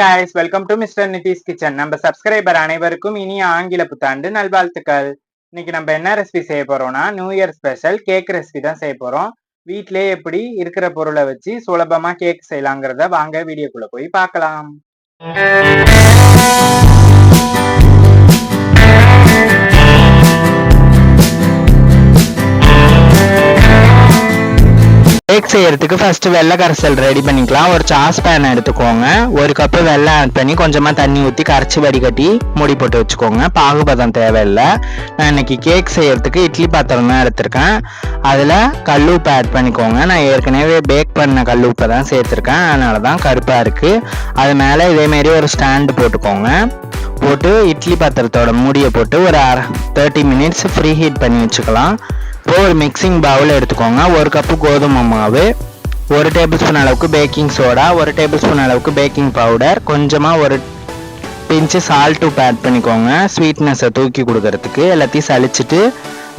guys, welcome to Mr. Niti's Kitchen. நம்ம subscriber அனைவருக்கும் இனிய ஆங்கில புத்தாண்டு நல்வாழ்த்துக்கள். இன்னைக்கு நம்ம என்ன ரெசிபி செய்ய போறோம்னா new year special cake recipe தான் செய்ய போறோம். வீட்லயே எப்படி இருக்கிற பொருளை வச்சு சுலபமா கேக் செய்யலாங்கிறத வாங்க வீடியோக்குள்ள போய் பார்க்கலாம். கேக் செய்யறதுக்கு ஃபர்ஸ்ட் வெள்ளை கரைசல் ரெடி பண்ணிக்கலாம். ஒரு சாஸ் பேன் எடுத்துக்கோங்க. ஒரு கப்பு வெள்ளை ஆட் பண்ணி கொஞ்சமா தண்ணி ஊற்றி கரைச்சி வடிகட்டி மூடி போட்டு வச்சுக்கோங்க. பாகுபதம் தேவையில்லை. நான் இன்னைக்கு கேக் செய்யறதுக்கு இட்லி பாத்திரம் தான் எடுத்திருக்கேன். அதில் கல் உப்பு ஆட் பண்ணிக்கோங்க. நான் ஏற்கனவே பேக் பண்ண கல் உப்பை தான் சேர்த்துருக்கேன், அதனால தான் கருப்பாக இருக்குது. அது மேலே இதேமாரி ஒரு ஸ்டாண்டு போட்டுக்கோங்க. போட்டு இட்லி பாத்திரத்தோட மூடியை போட்டு ஒரு 30 மினிட்ஸ் ஃப்ரீ ஹீட் பண்ணி வச்சுக்கலாம். இப்போ ஒரு மிக்சிங் பவுல் எடுத்துக்கோங்க. ஒரு கப்பு கோதுமை மாவு, 1 டேபிள் ஸ்பூன் அளவுக்கு பேக்கிங் சோடா, 1 டேபிள் ஸ்பூன் அளவுக்கு பேக்கிங் பவுடர், கொஞ்சமாக ஒரு பிஞ்சு சால்ட் உப்பு ஆட் பண்ணிக்கோங்க. ஸ்வீட்னஸை தூக்கி கொடுக்கறதுக்கு எல்லாத்தையும் சளிச்சிட்டு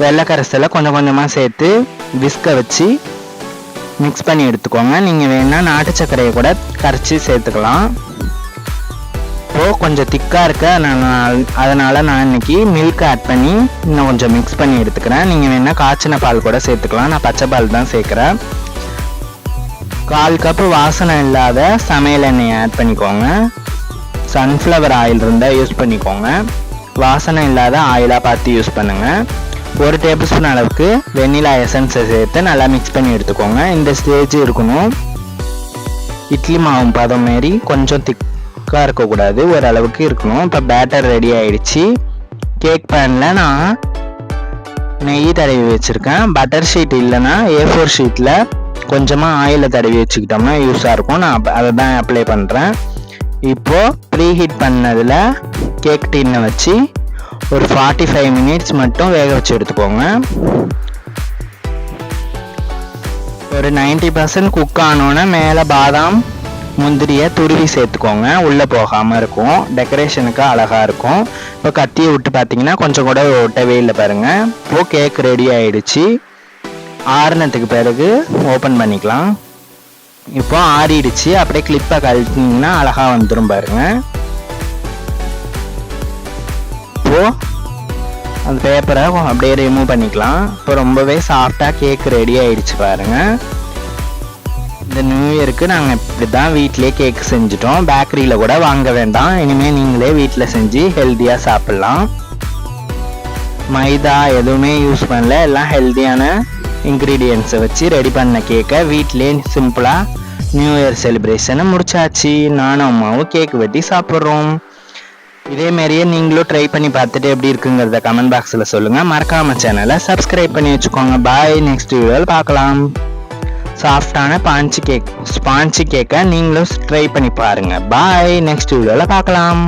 வெள்ளை கரைசலை கொஞ்சம் கொஞ்சமாக சேர்த்து விஸ்கை வச்சு மிக்ஸ் பண்ணி எடுத்துக்கோங்க. நீங்கள் வேணால் நாட்டு சர்க்கரையை கூட கரைச்சி சேர்த்துக்கலாம். இப்போது கொஞ்சம் திக்காக இருக்க அதனால் நான் இன்னைக்கு மில்க் ஆட் பண்ணி இன்னும் கொஞ்சம் மிக்ஸ் பண்ணி எடுத்துக்கிறேன். நீங்கள் வேணால் காய்ச்சின பால் கூட சேர்த்துக்கலாம். நான் பச்சை பால் தான் சேர்க்குறேன். 1/4 கப்பு வாசனை இல்லாத சமையல் எண்ணெயை ஆட் பண்ணிக்கோங்க. சன்ஃப்ளவர் ஆயில் இருந்தால் யூஸ் பண்ணிக்கோங்க. வாசனை இல்லாத ஆயிலாக பார்த்து யூஸ் பண்ணுங்கள். 1 டேபிள் ஸ்பூன் அளவுக்கு வெண்ணிலா எசன்ஸை சேர்த்து நல்லா மிக்ஸ் பண்ணி எடுத்துக்கோங்க. இந்த ஸ்டேஜ் இருக்கணும். இட்லி மாவு பதம் மாரி கொஞ்சம் திக்காக இருக்கக்கூடாது, ஓரளவுக்கு இருக்கணும். இப்போ பேட்டர் ரெடி ஆயிடுச்சு. கேக் பேனில் நான் நெய் தடவி வச்சுருக்கேன். பட்டர் ஷீட் இல்லைன்னா A4 ஷீட்டில் கொஞ்சமாக ஆயிலை தடவி வச்சுக்கிட்டோம்னா யூஸாக இருக்கும். நான் அதை தான் அப்ளை பண்ணுறேன். இப்போது ப்ரீ ஹீட் பண்ணதில் கேக் டின்னை வச்சு ஒரு 45 மினிட்ஸ் மட்டும் வேக வச்சு எடுத்துக்கோங்க. ஒரு 90% குக் ஆனோன்னே மேலே பாதாம் முந்திரியை துருவி சேர்த்துக்கோங்க. உள்ளே போகாமல் இருக்கும், டெக்கரேஷனுக்கு அழகாக இருக்கும். இப்போ கத்தியை விட்டு பார்த்தீங்கன்னா கொஞ்சம் கூட ஒட்டவே இல்லை பாருங்கள். இப்போது கேக் ரெடி ஆயிடுச்சு. ஆறுனத்துக்கு பிறகு ஓப்பன் பண்ணிக்கலாம். இப்போ ஆறிடுச்சு. அப்படியே கிளிப்பை கழட்டினீங்கன்னா அழகாக வந்துடும் பாருங்கள். இப்போது அந்த பேப்பரை அப்படியே ரிமூவ் பண்ணிக்கலாம். இப்போ ரொம்பவே சாஃப்டாக கேக் ரெடி ஆயிடுச்சு பாருங்கள். இந்த நியூ இயருக்கு நாங்கள் இப்படி தான் வீட்டிலே கேக் செஞ்சுட்டோம். பேக்கரியில் கூட வாங்க வேண்டாம். இனிமேல் நீங்களே வீட்டில் செஞ்சு ஹெல்த்தியாக சாப்பிட்லாம். மைதா எதுவுமே யூஸ் பண்ணல, எல்லாம் ஹெல்த்தியான இன்க்ரீடியன்ஸை வச்சு ரெடி பண்ண கேக்கை வீட்டிலே சிம்பிளாக நியூ இயர் செலிப்ரேஷனை முடிச்சாச்சு. நானும் அம்மாவும் கேக் வெட்டி சாப்பிட்றோம். இதேமாரியே நீங்களும் ட்ரை பண்ணி பார்த்துட்டு எப்படி இருக்குங்கிறத கமெண்ட் பாக்ஸில் சொல்லுங்கள். மறக்காமல் சேனலை சப்ஸ்கிரைப் பண்ணி வச்சுக்கோங்க. பாய், நெக்ஸ்ட் வீடியோவில் பார்க்கலாம். சாஃப்டான ஸ்பாஞ்சி கேக்கை நீங்களும் ட்ரை பண்ணி பாருங்கள். பாய், நெக்ஸ்ட் வீடியோவில் பார்க்கலாம்.